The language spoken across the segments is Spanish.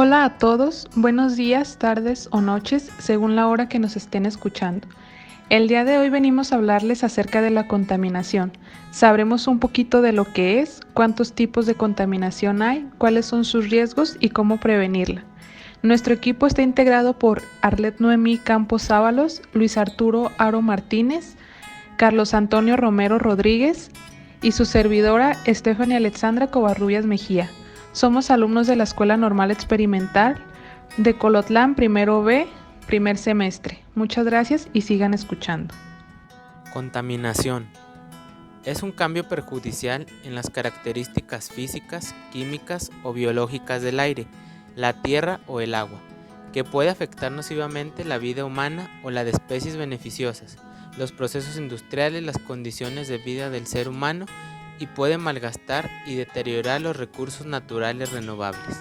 Hola a todos, buenos días, tardes o noches, según la hora que nos estén escuchando. El día de hoy venimos a hablarles acerca de la contaminación. Sabremos un poquito de lo que es, cuántos tipos de contaminación hay, cuáles son sus riesgos y cómo prevenirla. Nuestro equipo está integrado por Arlet Noemí Campos Ábalos, Luis Arturo Aro Martínez, Carlos Antonio Romero Rodríguez y su servidora Estefania Alexandra Covarrubias Mejía. Somos alumnos de la Escuela Normal Experimental de Colotlán, primero B, primer semestre. Muchas gracias y sigan escuchando. Contaminación. Es un cambio perjudicial en las características físicas, químicas o biológicas del aire, la tierra o el agua, que puede afectar nocivamente la vida humana o la de especies beneficiosas, los procesos industriales, las condiciones de vida del ser humano y puede malgastar y deteriorar los recursos naturales renovables.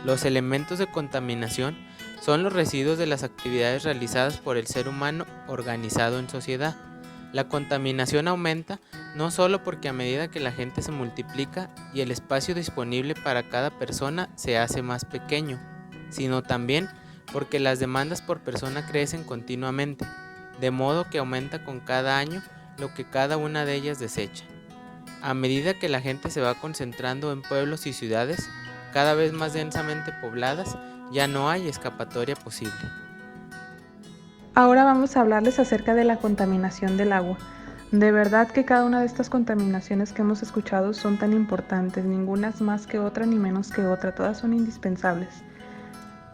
Los elementos de contaminación son los residuos de las actividades realizadas por el ser humano organizado en sociedad. La contaminación aumenta no solo porque a medida que la gente se multiplica y el espacio disponible para cada persona se hace más pequeño, sino también porque las demandas por persona crecen continuamente, de modo que aumenta con cada año lo que cada una de ellas desecha. A medida que la gente se va concentrando en pueblos y ciudades cada vez más densamente pobladas, ya no hay escapatoria posible. Ahora vamos a hablarles acerca de la contaminación del agua. De verdad que cada una de estas contaminaciones que hemos escuchado son tan importantes, ninguna es más que otra ni menos que otra, todas son indispensables.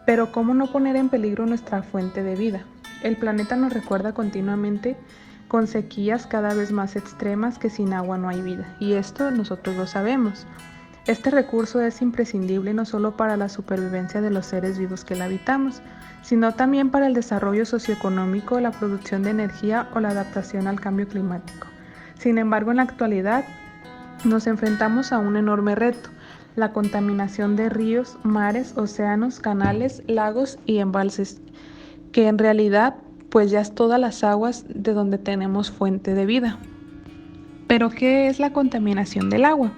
Pero ¿cómo no poner en peligro nuestra fuente de vida? El planeta nos recuerda continuamente con sequías cada vez más extremas que sin agua no hay vida, y esto nosotros lo sabemos. Este recurso es imprescindible no solo para la supervivencia de los seres vivos que la habitamos, sino también para el desarrollo socioeconómico, la producción de energía o la adaptación al cambio climático. Sin embargo, en la actualidad nos enfrentamos a un enorme reto: la contaminación de ríos, mares, océanos, canales, lagos y embalses, que en realidad pues ya es todas las aguas de donde tenemos fuente de vida. ¿Pero qué es la contaminación del agua?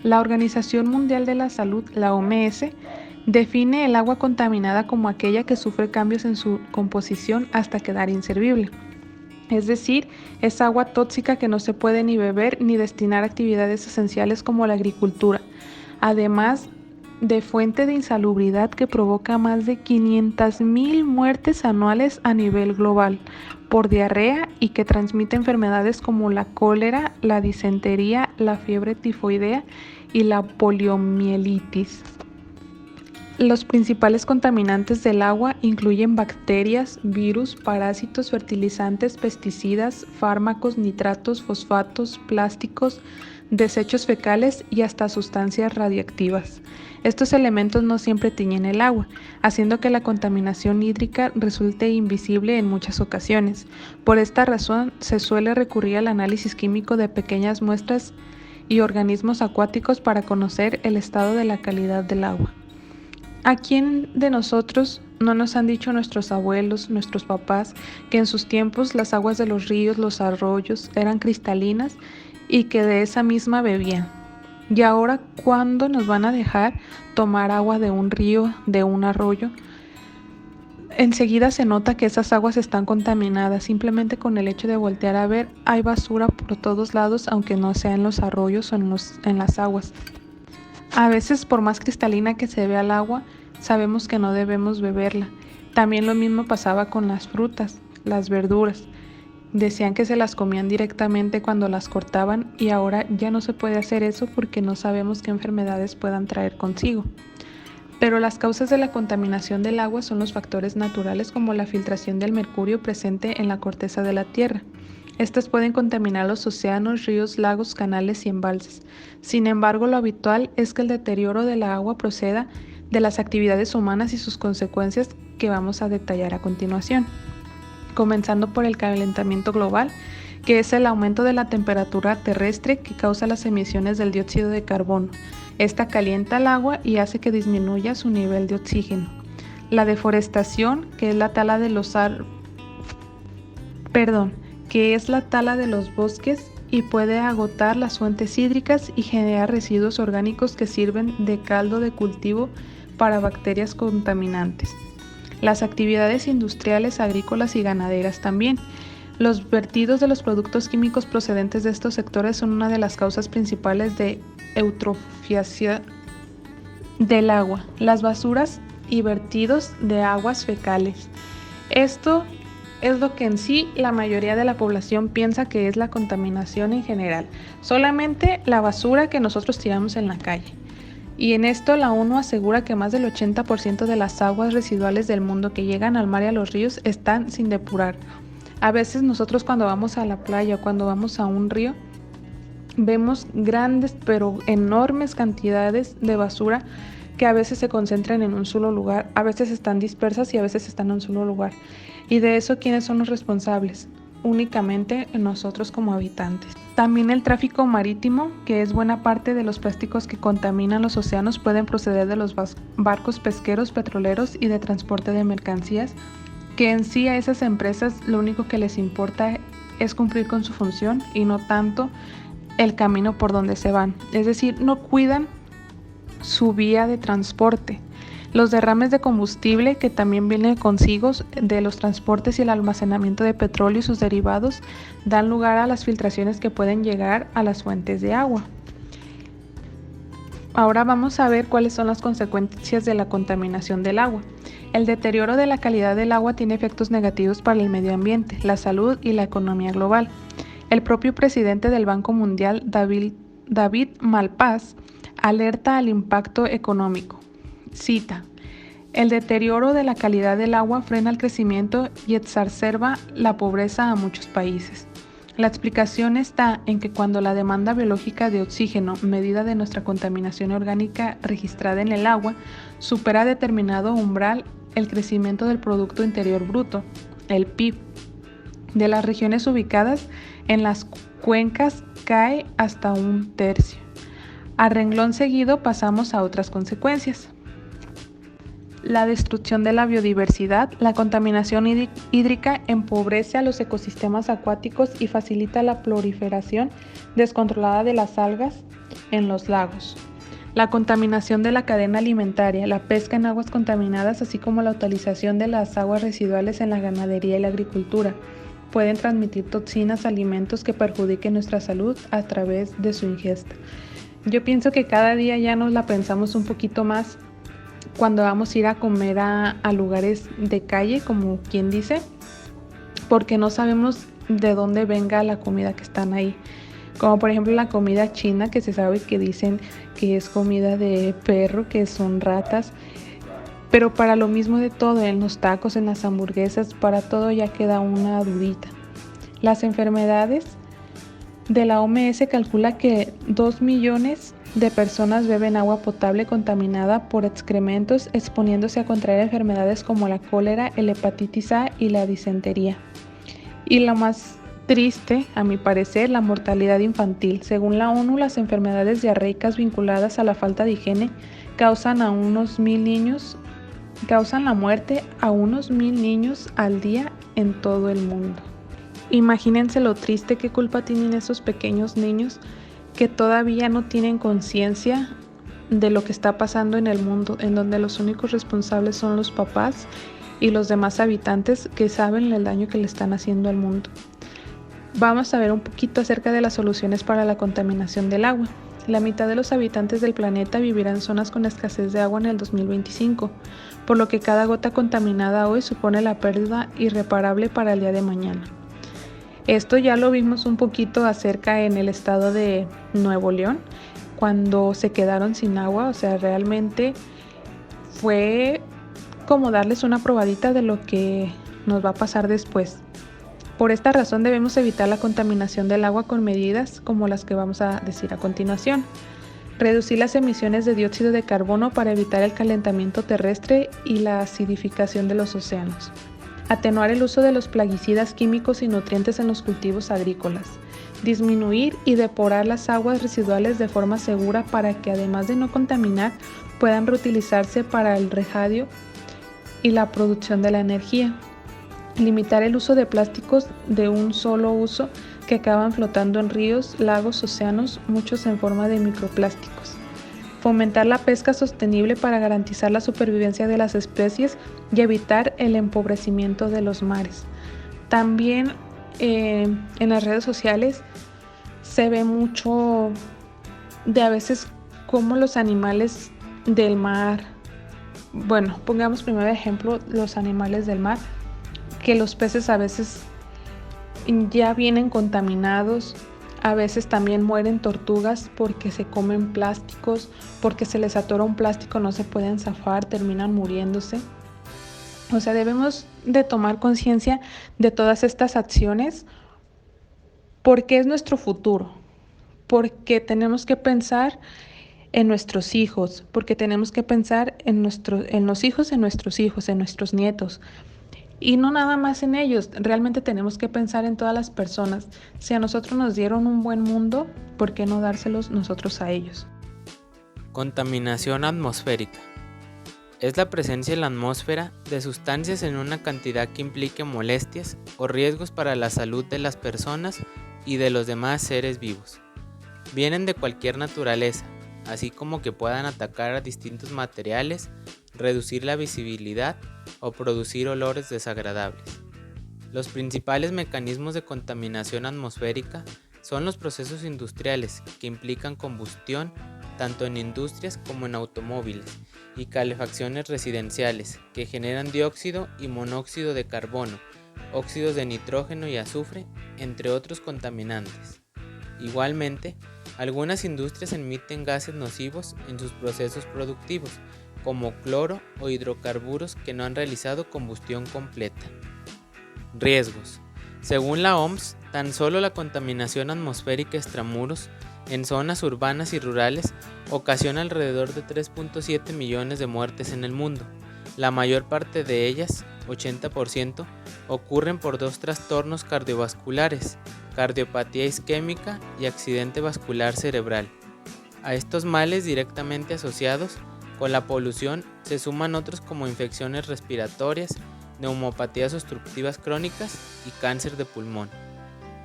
La Organización Mundial de la Salud, la OMS, define el agua contaminada como aquella que sufre cambios en su composición hasta quedar inservible. Es decir, es agua tóxica que no se puede ni beber ni destinar a actividades esenciales como la agricultura. Además de fuente de insalubridad que provoca más de 500,000 muertes anuales a nivel global por diarrea y que transmite enfermedades como la cólera, la disentería, la fiebre tifoidea y la poliomielitis. Los principales contaminantes del agua incluyen bacterias, virus, parásitos, fertilizantes, pesticidas, fármacos, nitratos, fosfatos, plásticos, desechos fecales y hasta sustancias radiactivas. Estos elementos no siempre tiñen el agua, haciendo que la contaminación hídrica resulte invisible en muchas ocasiones. Por esta razón, se suele recurrir al análisis químico de pequeñas muestras y organismos acuáticos para conocer el estado de la calidad del agua. ¿A quién de nosotros no nos han dicho nuestros abuelos, nuestros papás, que en sus tiempos las aguas de los ríos, los arroyos eran cristalinas y que de esa misma bebían? Y ahora, ¿cuándo nos van a dejar tomar agua de un río, de un arroyo? Enseguida se nota que esas aguas están contaminadas. Simplemente con el hecho de voltear a ver, hay basura por todos lados, aunque no sea en los arroyos o en las aguas. A veces, por más cristalina que se vea el agua, sabemos que no debemos beberla. También lo mismo pasaba con las frutas, las verduras. Decían que se las comían directamente cuando las cortaban y ahora ya no se puede hacer eso porque no sabemos qué enfermedades puedan traer consigo. Pero las causas de la contaminación del agua son los factores naturales como la filtración del mercurio presente en la corteza de la tierra. Estas pueden contaminar los océanos, ríos, lagos, canales y embalses. Sin embargo, lo habitual es que el deterioro de la agua proceda de las actividades humanas y sus consecuencias que vamos a detallar a continuación. Comenzando por el calentamiento global, que es el aumento de la temperatura terrestre que causa las emisiones del dióxido de carbono. Esta calienta el agua y hace que disminuya su nivel de oxígeno. La deforestación, que es la tala de los bosques y puede agotar las fuentes hídricas y generar residuos orgánicos que sirven de caldo de cultivo para bacterias contaminantes. Las actividades industriales, agrícolas y ganaderas también. Los vertidos de los productos químicos procedentes de estos sectores son una de las causas principales de eutrofiación del agua. Las basuras y vertidos de aguas fecales. Esto es lo que en sí la mayoría de la población piensa que es la contaminación en general. Solamente la basura que nosotros tiramos en la calle. Y en esto la ONU asegura que más del 80% de las aguas residuales del mundo que llegan al mar y a los ríos están sin depurar. A veces nosotros cuando vamos a la playa o cuando vamos a un río, vemos grandes pero enormes cantidades de basura que a veces se concentran en un solo lugar, a veces están dispersas y a veces están en un solo lugar. Y de eso, ¿quiénes son los responsables? Únicamente nosotros como habitantes. También el tráfico marítimo, que es buena parte de los plásticos que contaminan los océanos, pueden proceder de los barcos pesqueros, petroleros y de transporte de mercancías, que en sí a esas empresas lo único que les importa es cumplir con su función y no tanto el camino por donde se van. Es decir, no cuidan su vía de transporte. Los derrames de combustible que también vienen consigo de los transportes y el almacenamiento de petróleo y sus derivados dan lugar a las filtraciones que pueden llegar a las fuentes de agua. Ahora vamos a ver cuáles son las consecuencias de la contaminación del agua. El deterioro de la calidad del agua tiene efectos negativos para el medio ambiente, la salud y la economía global. El propio presidente del Banco Mundial, David Malpass, alerta al impacto económico. Cita: el deterioro de la calidad del agua frena el crecimiento y exacerba la pobreza a muchos países. La explicación está en que cuando la demanda biológica de oxígeno, medida de nuestra contaminación orgánica registrada en el agua, supera determinado umbral, el crecimiento del Producto Interior Bruto, el PIB, de las regiones ubicadas en las cuencas cae hasta 1/3. A renglón seguido pasamos a otras consecuencias. La destrucción de la biodiversidad. La contaminación hídrica empobrece a los ecosistemas acuáticos y facilita la proliferación descontrolada de las algas en los lagos. La contaminación de la cadena alimentaria. La pesca en aguas contaminadas, así como la utilización de las aguas residuales en la ganadería y la agricultura, pueden transmitir toxinas a alimentos que perjudiquen nuestra salud a través de su ingesta. Yo pienso que cada día ya nos la pensamos un poquito más cuando vamos a ir a comer a lugares de calle, como quien dice, porque no sabemos de dónde venga la comida que están ahí. Como por ejemplo la comida china, que se sabe que dicen que es comida de perro, que son ratas, pero para lo mismo de todo, en los tacos, en las hamburguesas, para todo ya queda una dudita. Las enfermedades de la OMS calcula que 2 millones de personas beben agua potable contaminada por excrementos, exponiéndose a contraer enfermedades como la cólera, el hepatitis A y la disentería. Y lo más triste, a mi parecer, la mortalidad infantil. Según la ONU, las enfermedades diarreicas vinculadas a la falta de higiene causan la muerte a unos 1,000 niños al día en todo el mundo. Imagínense lo triste, qué culpa tienen esos pequeños niños que todavía no tienen conciencia de lo que está pasando en el mundo, en donde los únicos responsables son los papás y los demás habitantes que saben el daño que le están haciendo al mundo. Vamos a ver un poquito acerca de las soluciones para la contaminación del agua. La mitad de los habitantes del planeta vivirán en zonas con escasez de agua en el 2025, por lo que cada gota contaminada hoy supone la pérdida irreparable para el día de mañana. Esto ya lo vimos un poquito acerca en el estado de Nuevo León, cuando se quedaron sin agua. O sea, realmente fue como darles una probadita de lo que nos va a pasar después. Por esta razón debemos evitar la contaminación del agua con medidas como las que vamos a decir a continuación. Reducir las emisiones de dióxido de carbono para evitar el calentamiento terrestre y la acidificación de los océanos. Atenuar el uso de los plaguicidas químicos y nutrientes en los cultivos agrícolas. Disminuir y depurar las aguas residuales de forma segura para que, además de no contaminar, puedan reutilizarse para el regadío y la producción de la energía. Limitar el uso de plásticos de un solo uso que acaban flotando en ríos, lagos, océanos, muchos en forma de microplásticos. fomentar la pesca sostenible para garantizar la supervivencia de las especies y evitar el empobrecimiento de los mares. También en las redes sociales se ve mucho de a veces cómo los animales del mar, bueno, pongamos primero de ejemplo los animales del mar, que los peces a veces ya vienen contaminados, a veces también mueren tortugas porque se comen plásticos, porque se les atora un plástico, no se pueden zafar, terminan muriéndose. O sea, debemos de tomar conciencia de todas estas acciones porque es nuestro futuro, porque tenemos que pensar en nuestros hijos, porque tenemos que pensar en los hijos de nuestros hijos, en nuestros nietos. Y no nada más en ellos, realmente tenemos que pensar en todas las personas. Si a nosotros nos dieron un buen mundo, ¿por qué no dárselos nosotros a ellos? Contaminación atmosférica. Es la presencia en la atmósfera de sustancias en una cantidad que implique molestias o riesgos para la salud de las personas y de los demás seres vivos. Vienen de cualquier naturaleza, así como que puedan atacar a distintos materiales, reducir la visibilidad o producir olores desagradables. Los principales mecanismos de contaminación atmosférica son los procesos industriales que implican combustión tanto en industrias como en automóviles y calefacciones residenciales que generan dióxido y monóxido de carbono, óxidos de nitrógeno y azufre, entre otros contaminantes. Igualmente, algunas industrias emiten gases nocivos en sus procesos productivos, como cloro o hidrocarburos que no han realizado combustión completa. Riesgos. Según la OMS, tan solo la contaminación atmosférica extramuros en zonas urbanas y rurales ocasiona alrededor de 3.7 millones de muertes en el mundo. La mayor parte de ellas, 80%, ocurren por dos trastornos cardiovasculares, cardiopatía isquémica y accidente vascular cerebral. A estos males directamente asociados con la polución se suman otros como infecciones respiratorias, neumopatías obstructivas crónicas y cáncer de pulmón.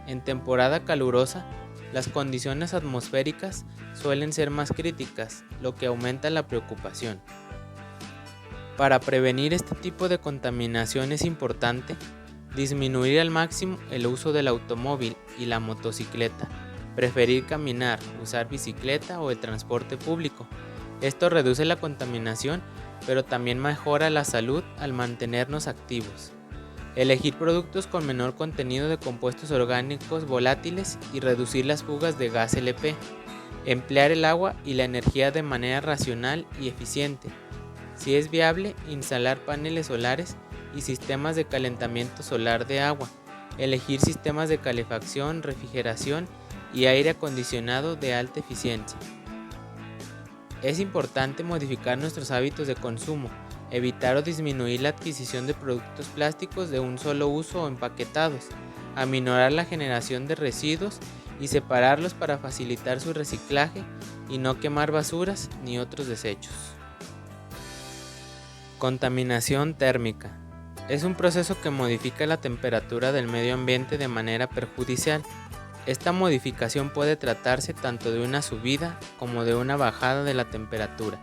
En temporada calurosa, las condiciones atmosféricas suelen ser más críticas, lo que aumenta la preocupación. Para prevenir este tipo de contaminación es importante disminuir al máximo el uso del automóvil y la motocicleta, preferir caminar, usar bicicleta o el transporte público. Esto reduce la contaminación, pero también mejora la salud al mantenernos activos. Elegir productos con menor contenido de compuestos orgánicos volátiles y reducir las fugas de gas LP. Emplear el agua y la energía de manera racional y eficiente. Si es viable, instalar paneles solares y sistemas de calentamiento solar de agua. Elegir sistemas de calefacción, refrigeración y aire acondicionado de alta eficiencia. Es importante modificar nuestros hábitos de consumo, evitar o disminuir la adquisición de productos plásticos de un solo uso o empaquetados, aminorar la generación de residuos y separarlos para facilitar su reciclaje y no quemar basuras ni otros desechos. Contaminación térmica. Es un proceso que modifica la temperatura del medio ambiente de manera perjudicial. Esta modificación puede tratarse tanto de una subida como de una bajada de la temperatura,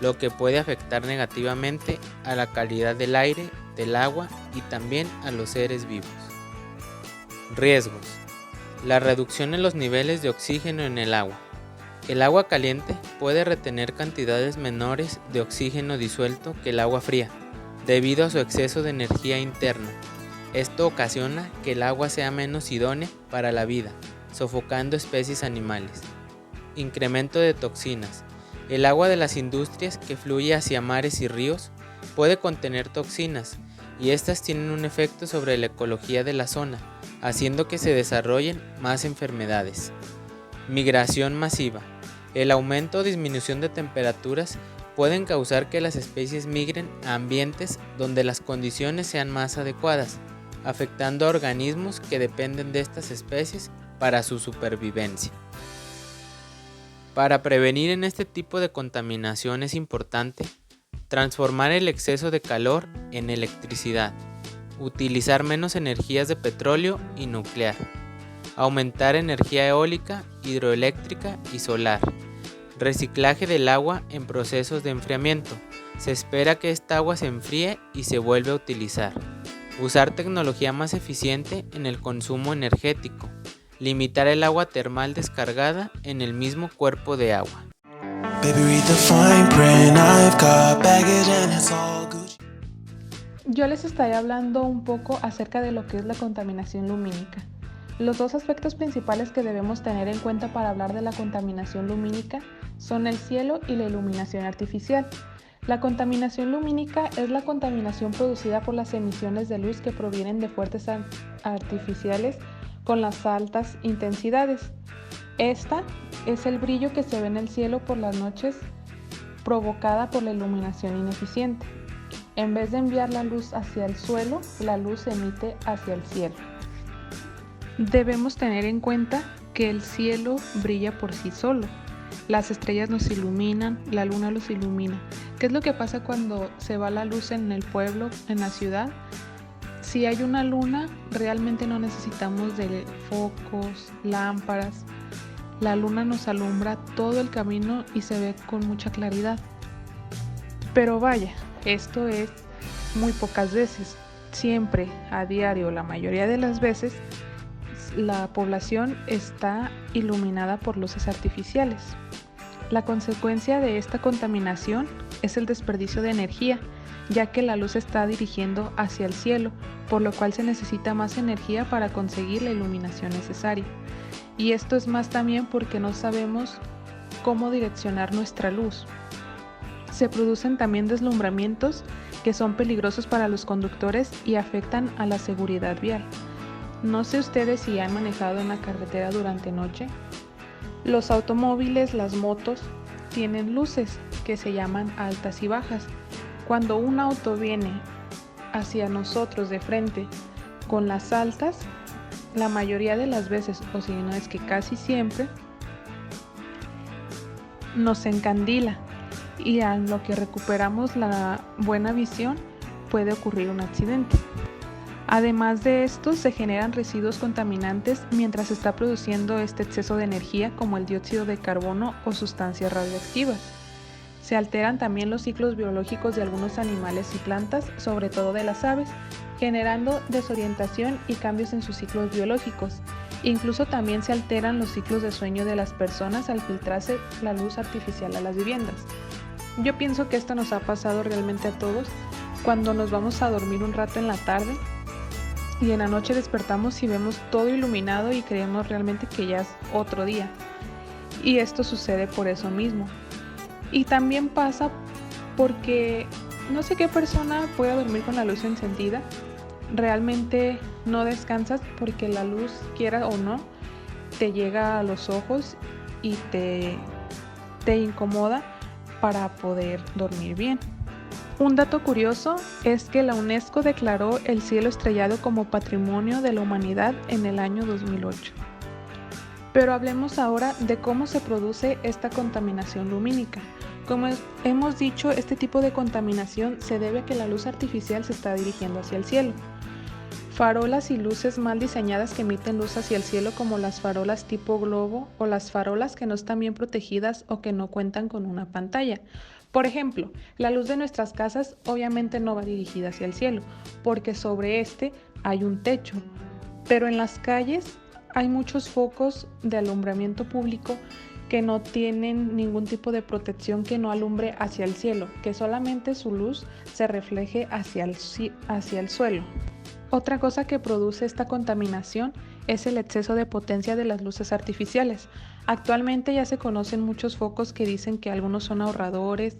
lo que puede afectar negativamente a la calidad del aire, del agua y también a los seres vivos. Riesgos. La reducción en los niveles de oxígeno en el agua. El agua caliente puede retener cantidades menores de oxígeno disuelto que el agua fría, debido a su exceso de energía interna. Esto ocasiona que el agua sea menos idónea para la vida, sofocando especies animales. Incremento de toxinas. El agua de las industrias que fluye hacia mares y ríos puede contener toxinas y estas tienen un efecto sobre la ecología de la zona, haciendo que se desarrollen más enfermedades. Migración masiva. El aumento o disminución de temperaturas pueden causar que las especies migren a ambientes donde las condiciones sean más adecuadas, afectando a organismos que dependen de estas especies para su supervivencia. Para prevenir en este tipo de contaminación es importante transformar el exceso de calor en electricidad, utilizar menos energías de petróleo y nuclear, aumentar energía eólica, hidroeléctrica y solar, Reciclaje del agua en procesos de enfriamiento. Se espera que esta agua se enfríe y se vuelve a utilizar. Usar tecnología más eficiente en el consumo energético. Limitar el agua termal descargada en el mismo cuerpo de agua. Yo les estaré hablando un poco acerca de lo que es la contaminación lumínica. Los dos aspectos principales que debemos tener en cuenta para hablar de la contaminación lumínica son el cielo y la iluminación artificial. La contaminación lumínica es la contaminación producida por las emisiones de luz que provienen de fuentes artificiales con las altas intensidades. Esta es el brillo que se ve en el cielo por las noches provocada por la iluminación ineficiente. En vez de enviar la luz hacia el suelo, la luz se emite hacia el cielo. Debemos tener en cuenta que el cielo brilla por sí solo. Las estrellas nos iluminan, la luna los ilumina. ¿Qué es lo que pasa cuando se va la luz en el pueblo, en la ciudad? Si hay una luna, realmente no necesitamos de focos, lámparas. La luna nos alumbra todo el camino y se ve con mucha claridad. Pero vaya, esto es muy pocas veces. Siempre, a diario, la mayoría de las veces, la población está iluminada por luces artificiales. La consecuencia de esta contaminación es el desperdicio de energía, ya que la luz está dirigiendo hacia el cielo, por lo cual se necesita más energía para conseguir la iluminación necesaria. Y esto es más también porque no sabemos cómo direccionar nuestra luz. Se producen también deslumbramientos que son peligrosos para los conductores y afectan a la seguridad vial. No sé ustedes si han manejado en la carretera durante noche. Los automóviles, las motos, tienen luces que se llaman altas y bajas. Cuando un auto viene hacia nosotros de frente con las altas, la mayoría de las veces, o si no es que casi siempre, nos encandila y a lo que recuperamos la buena visión puede ocurrir un accidente. Además de esto, se generan residuos contaminantes mientras se está produciendo este exceso de energía, como el dióxido de carbono o sustancias radioactivas. Se alteran también los ciclos biológicos de algunos animales y plantas, sobre todo de las aves, generando desorientación y cambios en sus ciclos biológicos. Incluso también se alteran los ciclos de sueño de las personas al filtrarse la luz artificial a las viviendas. Yo pienso que esto nos ha pasado realmente a todos cuando nos vamos a dormir un rato en la tarde y en la noche despertamos y vemos todo iluminado y creemos realmente que ya es otro día. Y esto sucede por eso mismo. Y también pasa porque no sé qué persona puede dormir con la luz encendida. Realmente no descansas porque la luz, quiera o no, te llega a los ojos y te incomoda para poder dormir bien. Un dato curioso es que la UNESCO declaró el cielo estrellado como Patrimonio de la Humanidad en el año 2008. Pero hablemos ahora de cómo se produce esta contaminación lumínica. Como hemos dicho, este tipo de contaminación se debe a que la luz artificial se está dirigiendo hacia el cielo. Farolas y luces mal diseñadas que emiten luz hacia el cielo, como las farolas tipo globo o las farolas que no están bien protegidas o que no cuentan con una pantalla. Por ejemplo, la luz de nuestras casas obviamente no va dirigida hacia el cielo, porque sobre este hay un techo. Pero en las calles hay muchos focos de alumbramiento público que no tienen ningún tipo de protección que no alumbre hacia el cielo, que solamente su luz se refleje hacia el suelo. Otra cosa que produce esta contaminación es el exceso de potencia de las luces artificiales. Actualmente ya se conocen muchos focos que dicen que algunos son ahorradores,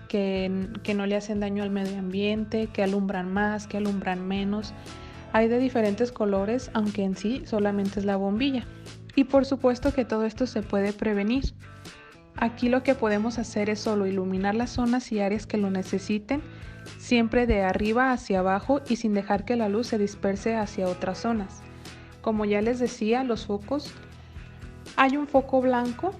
que no le hacen daño al medio ambiente, que alumbran más, que alumbran menos. Hay de diferentes colores, aunque en sí solamente es la bombilla. Y por supuesto que todo esto se puede prevenir. Aquí lo que podemos hacer es solo iluminar las zonas y áreas que lo necesiten, siempre de arriba hacia abajo y sin dejar que la luz se disperse hacia otras zonas. Como ya les decía, los focos, hay un foco blanco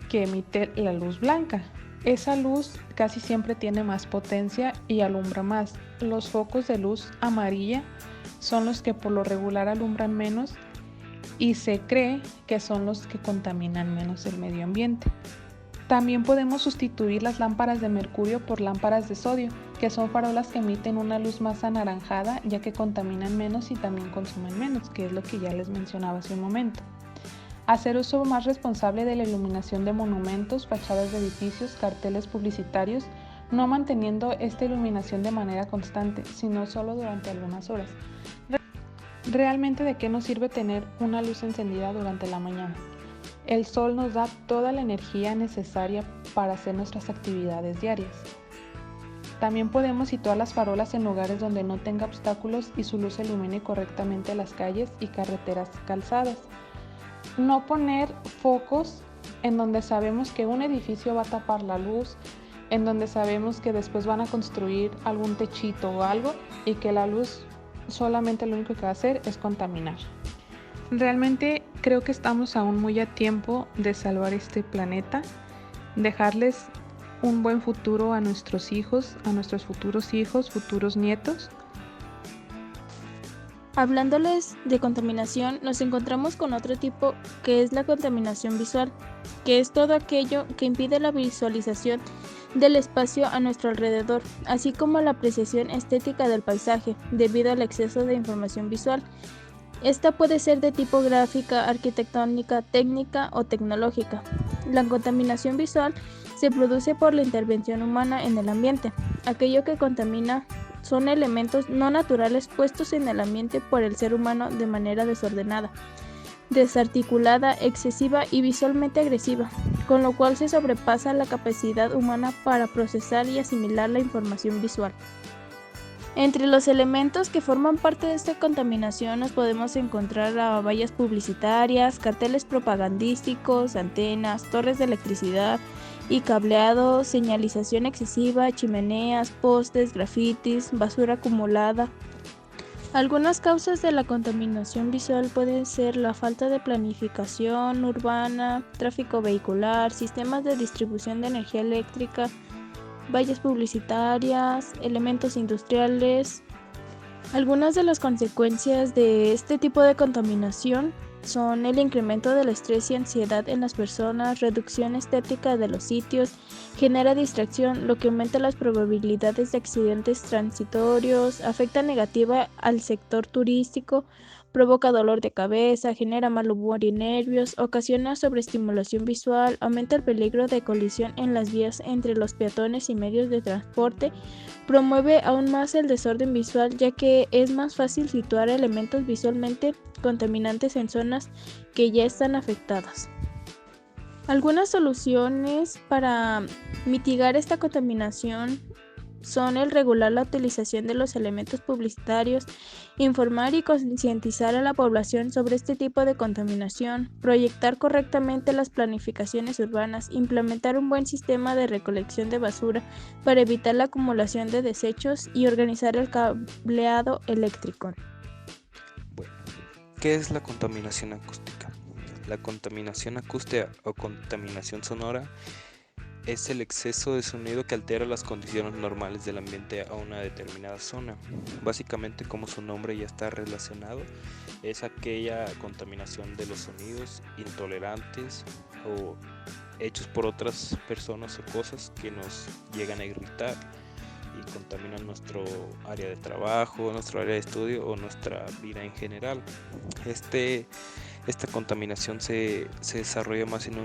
que emite la luz blanca. Esa luz casi siempre tiene más potencia y alumbra más. Los focos de luz amarilla son los que por lo regular alumbran menos y se cree que son los que contaminan menos el medio ambiente. También podemos sustituir las lámparas de mercurio por lámparas de sodio, que son farolas que emiten una luz más anaranjada, ya que contaminan menos y también consumen menos, que es lo que ya les mencionaba hace un momento. Hacer uso más responsable de la iluminación de monumentos, fachadas de edificios, carteles publicitarios, no manteniendo esta iluminación de manera constante, sino solo durante algunas horas. ¿Realmente de qué nos sirve tener una luz encendida durante la mañana? El sol nos da toda la energía necesaria para hacer nuestras actividades diarias. También podemos situar las farolas en lugares donde no tenga obstáculos y su luz ilumine correctamente las calles y carreteras calzadas. No poner focos en donde sabemos que un edificio va a tapar la luz, en donde sabemos que después van a construir algún techito o algo y que la luz solamente lo único que va a hacer es contaminar. Realmente creo que estamos aún muy a tiempo de salvar este planeta, dejarles un buen futuro a nuestros hijos, a nuestros futuros hijos, futuros nietos. Hablándoles de contaminación, nos encontramos con otro tipo que es la contaminación visual, que es todo aquello que impide la visualización del espacio a nuestro alrededor, así como la apreciación estética del paisaje, debido al exceso de información visual. Esta puede ser de tipo gráfica, arquitectónica, técnica o tecnológica. La contaminación visual se produce por la intervención humana en el ambiente. Aquello que contamina son elementos no naturales puestos en el ambiente por el ser humano de manera desordenada, desarticulada, excesiva y visualmente agresiva, con lo cual se sobrepasa la capacidad humana para procesar y asimilar la información visual. Entre los elementos que forman parte de esta contaminación nos podemos encontrar a vallas publicitarias, carteles propagandísticos, antenas, torres de electricidad y cableado, señalización excesiva, chimeneas, postes, grafitis, basura acumulada. Algunas causas de la contaminación visual pueden ser la falta de planificación urbana, tráfico vehicular, sistemas de distribución de energía eléctrica, vallas publicitarias, elementos industriales. Algunas de las consecuencias de este tipo de contaminación son el incremento del estrés y ansiedad en las personas, reducción estética de los sitios, genera distracción, lo que aumenta las probabilidades de accidentes transitorios, afecta negativa al sector turístico, provoca dolor de cabeza, genera mal humor y nervios, ocasiona sobreestimulación visual, aumenta el peligro de colisión en las vías entre los peatones y medios de transporte, promueve aún más el desorden visual, ya que es más fácil situar elementos visualmente contaminantes en zonas que ya están afectadas. Algunas soluciones para mitigar esta contaminación son el regular la utilización de los elementos publicitarios, informar y concientizar a la población sobre este tipo de contaminación, proyectar correctamente las planificaciones urbanas, implementar un buen sistema de recolección de basura para evitar la acumulación de desechos y organizar el cableado eléctrico. Bueno, ¿qué es la contaminación acústica? La contaminación acústica o contaminación sonora es el exceso de sonido que altera las condiciones normales del ambiente a una determinada zona. Básicamente, como su nombre ya está relacionado, es aquella contaminación de los sonidos intolerantes o hechos por otras personas o cosas que nos llegan a irritar y contaminan nuestro área de trabajo, nuestro área de estudio o nuestra vida en general. Esta contaminación se desarrolla más en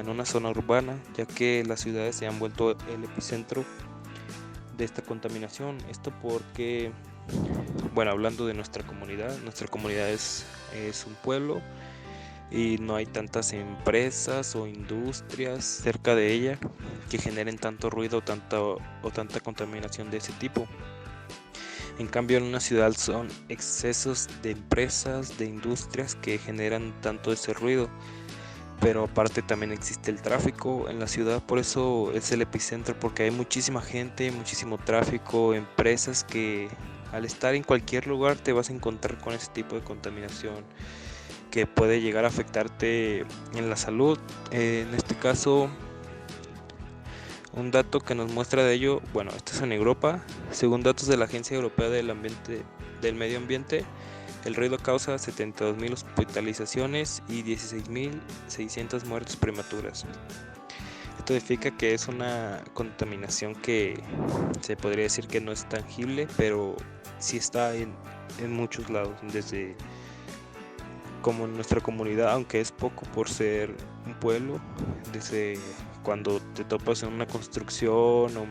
una zona urbana, ya que las ciudades se han vuelto el epicentro de esta contaminación. Esto porque, bueno, hablando de nuestra comunidad es un pueblo y no hay tantas empresas o industrias cerca de ella que generen tanto ruido o tanta contaminación de ese tipo. En cambio, en una ciudad son excesos de empresas, de industrias que generan tanto ese ruido, pero aparte también existe el tráfico en la ciudad, por eso es el epicentro, porque hay muchísima gente, muchísimo tráfico, empresas que al estar en cualquier lugar te vas a encontrar con ese tipo de contaminación que puede llegar a afectarte en la salud. En este caso, un dato que nos muestra de ello, bueno, esto es en Europa. Según datos de la Agencia Europea del Medio Ambiente, el ruido causa 72.000 hospitalizaciones y 16.600 muertes prematuras. Esto significa que es una contaminación que se podría decir que no es tangible, pero sí está en muchos lados, desde como en nuestra comunidad, aunque es poco por ser un pueblo, desde cuando te topas en una construcción o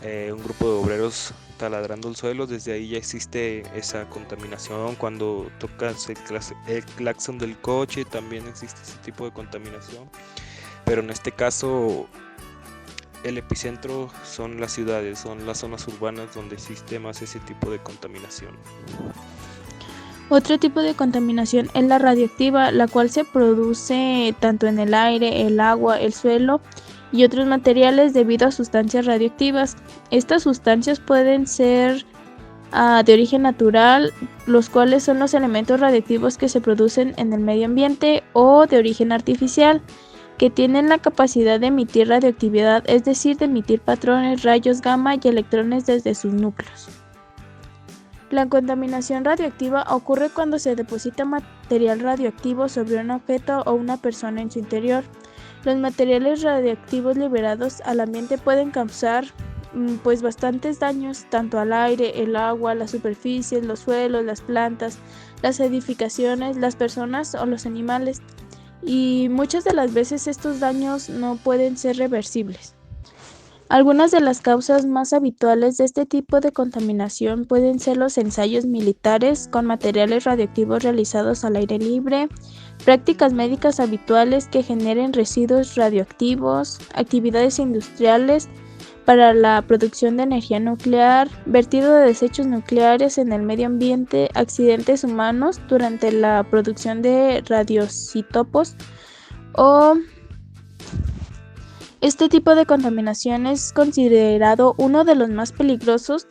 un grupo de obreros taladrando el suelo, desde ahí ya existe esa contaminación. Cuando tocas el claxon del coche también existe ese tipo de contaminación, pero en este caso el epicentro son las ciudades, son las zonas urbanas donde existe más ese tipo de contaminación. Otro tipo de contaminación es la radioactiva, la cual se produce tanto en el aire, el agua, el suelo y otros materiales debido a sustancias radioactivas. Estas sustancias pueden ser de origen natural, los cuales son los elementos radioactivos que se producen en el medio ambiente, o de origen artificial, que tienen la capacidad de emitir radioactividad, es decir, de emitir patrones, rayos gamma y electrones desde sus núcleos. La contaminación radioactiva ocurre cuando se deposita material radioactivo sobre un objeto o una persona en su interior. Los materiales radioactivos liberados al ambiente pueden causar bastantes daños tanto al aire, el agua, las superficies, los suelos, las plantas, las edificaciones, las personas o los animales. Y muchas de las veces estos daños no pueden ser reversibles. Algunas de las causas más habituales de este tipo de contaminación pueden ser los ensayos militares con materiales radioactivos realizados al aire libre, prácticas médicas habituales que generen residuos radioactivos, actividades industriales para la producción de energía nuclear, vertido de desechos nucleares en el medio ambiente, accidentes humanos durante la producción de radioisótopos o este tipo de contaminación es considerado uno de los más peligrosos,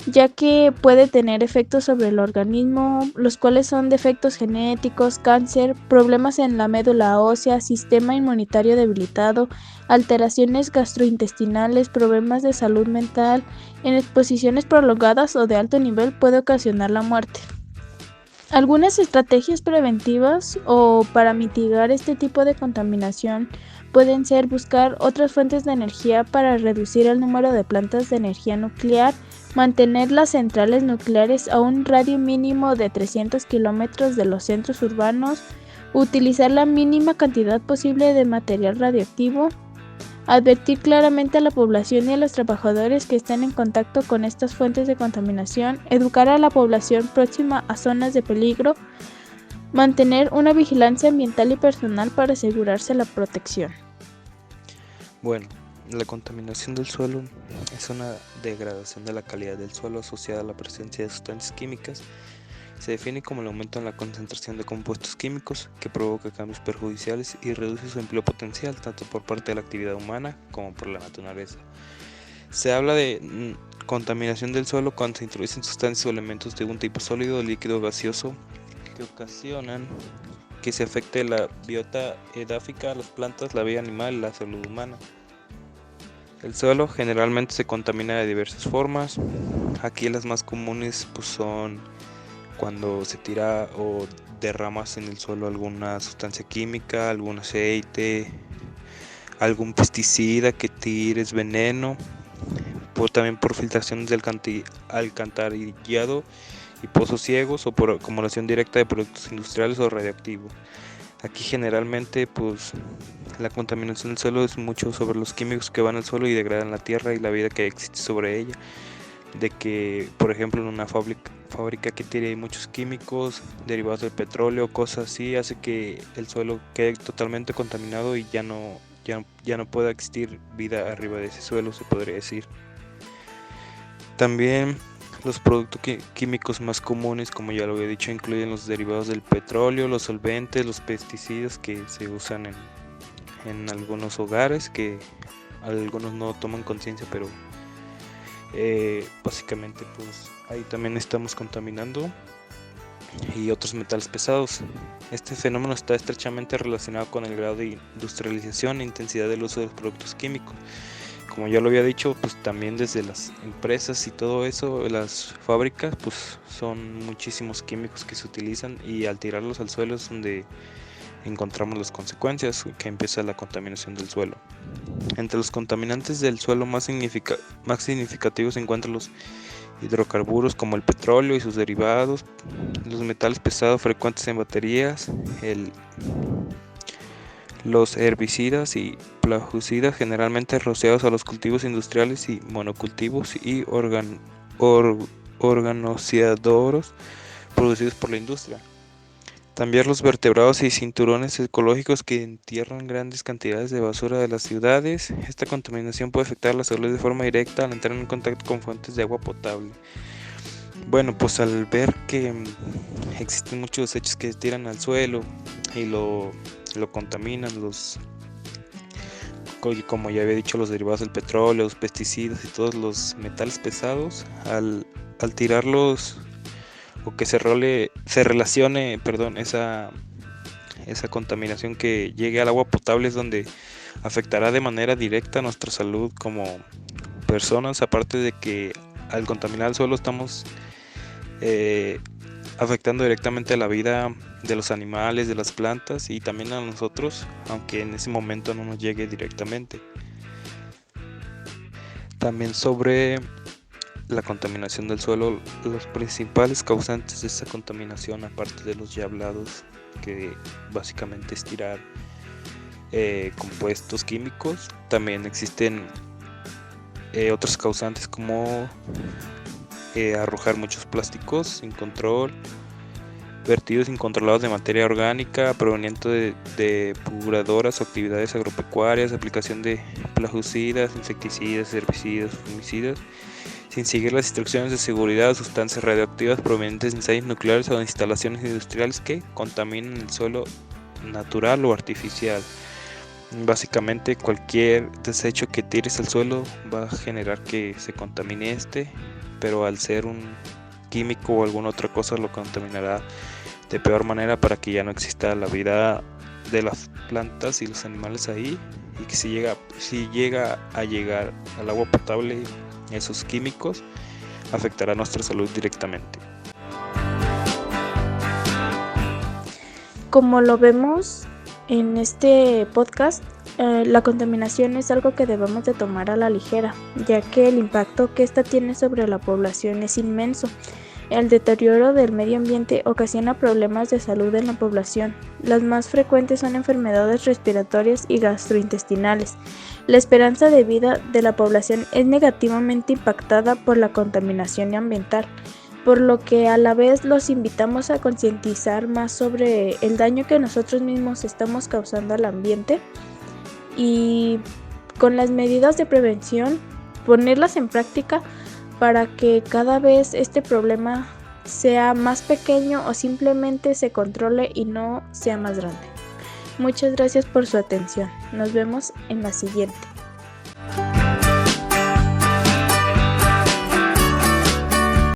ya que puede tener efectos sobre el organismo, los cuales son defectos genéticos, cáncer, problemas en la médula ósea, sistema inmunitario debilitado, alteraciones gastrointestinales, problemas de salud mental. En exposiciones prolongadas o de alto nivel puede ocasionar la muerte. Algunas estrategias preventivas o para mitigar este tipo de contaminación pueden ser buscar otras fuentes de energía para reducir el número de plantas de energía nuclear, mantener las centrales nucleares a un radio mínimo de 300 kilómetros de los centros urbanos, utilizar la mínima cantidad posible de material radioactivo, advertir claramente a la población y a los trabajadores que estén en contacto con estas fuentes de contaminación, educar a la población próxima a zonas de peligro, mantener una vigilancia ambiental y personal para asegurarse la protección. Bueno, la contaminación del suelo es una degradación de la calidad del suelo asociada a la presencia de sustancias químicas. Se define como el aumento en la concentración de compuestos químicos que provoca cambios perjudiciales y reduce su empleo potencial tanto por parte de la actividad humana como por la naturaleza. Se habla de contaminación del suelo cuando se introducen sustancias o elementos de un tipo sólido, líquido o gaseoso que ocasionan que se afecte la biota edáfica, las plantas, la vida animal y la salud humana. El suelo generalmente se contamina de diversas formas. Aquí las más comunes son cuando se tira o derramas en el suelo alguna sustancia química, algún aceite, algún pesticida que tires, veneno, también por filtraciones del alcantarillado y pozos ciegos o por acumulación directa de productos industriales o radioactivos. Aquí generalmente la contaminación del suelo es mucho sobre los químicos que van al suelo y degradan la tierra y la vida que existe sobre ella. De que, por ejemplo, en una fábrica que tiene muchos químicos derivados del petróleo, cosas así, hace que el suelo quede totalmente contaminado y ya no pueda existir vida arriba de ese suelo, se podría decir. También los productos químicos más comunes, como ya lo había dicho, incluyen los derivados del petróleo, los solventes, los pesticidas que se usan en algunos hogares, que algunos no toman conciencia, pero básicamente ahí también estamos contaminando, y otros metales pesados. Este fenómeno está estrechamente relacionado con el grado de industrialización e intensidad del uso de los productos químicos. Como ya lo había dicho, también desde las empresas y todo eso, las fábricas, son muchísimos químicos que se utilizan, y al tirarlos al suelo es donde encontramos las consecuencias que empieza la contaminación del suelo. Entre los contaminantes del suelo más significativos se encuentran los hidrocarburos como el petróleo y sus derivados, los metales pesados frecuentes en baterías, los herbicidas y plaguicidas generalmente rociados a los cultivos industriales y monocultivos y organociadoros producidos por la industria. También los vertebrados y cinturones ecológicos que entierran grandes cantidades de basura de las ciudades. Esta contaminación puede afectar la salud de forma directa al entrar en contacto con fuentes de agua potable. Bueno, pues al ver que existen muchos desechos que se tiran al suelo y lo contaminan, como ya había dicho, los derivados del petróleo, los pesticidas y todos los metales pesados, al tirarlos o que se relacione esa contaminación que llegue al agua potable, es donde afectará de manera directa nuestra salud como personas, aparte de que al contaminar el suelo estamos afectando directamente a la vida de los animales, de las plantas y también a nosotros, aunque en ese momento no nos llegue directamente. También sobre la contaminación del suelo, los principales causantes de esta contaminación, aparte de los ya hablados, que básicamente es tirar compuestos químicos, también existen otros causantes como arrojar muchos plásticos sin control, vertidos incontrolados de materia orgánica proveniente de depuradoras o actividades agropecuarias, aplicación de plaguicidas, insecticidas, herbicidas, fungicidas, sin seguir las instrucciones de seguridad, sustancias radioactivas provenientes de ensayos nucleares o de instalaciones industriales que contaminan el suelo natural o artificial. Básicamente cualquier desecho que tires al suelo va a generar que se contamine pero al ser un químico o alguna otra cosa lo contaminará de peor manera para que ya no exista la vida de las plantas y los animales ahí, y que si llega a llegar al agua potable esos químicos afectará nuestra salud directamente. Como lo vemos en este podcast, la contaminación es algo que debemos de tomar a la ligera, ya que el impacto que esta tiene sobre la población es inmenso. El deterioro del medio ambiente ocasiona problemas de salud en la población. Las más frecuentes son enfermedades respiratorias y gastrointestinales. La esperanza de vida de la población es negativamente impactada por la contaminación ambiental, por lo que a la vez los invitamos a concientizar más sobre el daño que nosotros mismos estamos causando al ambiente y con las medidas de prevención ponerlas en práctica para que cada vez este problema sea más pequeño o simplemente se controle y no sea más grande. Muchas gracias por su atención. Nos vemos en la siguiente.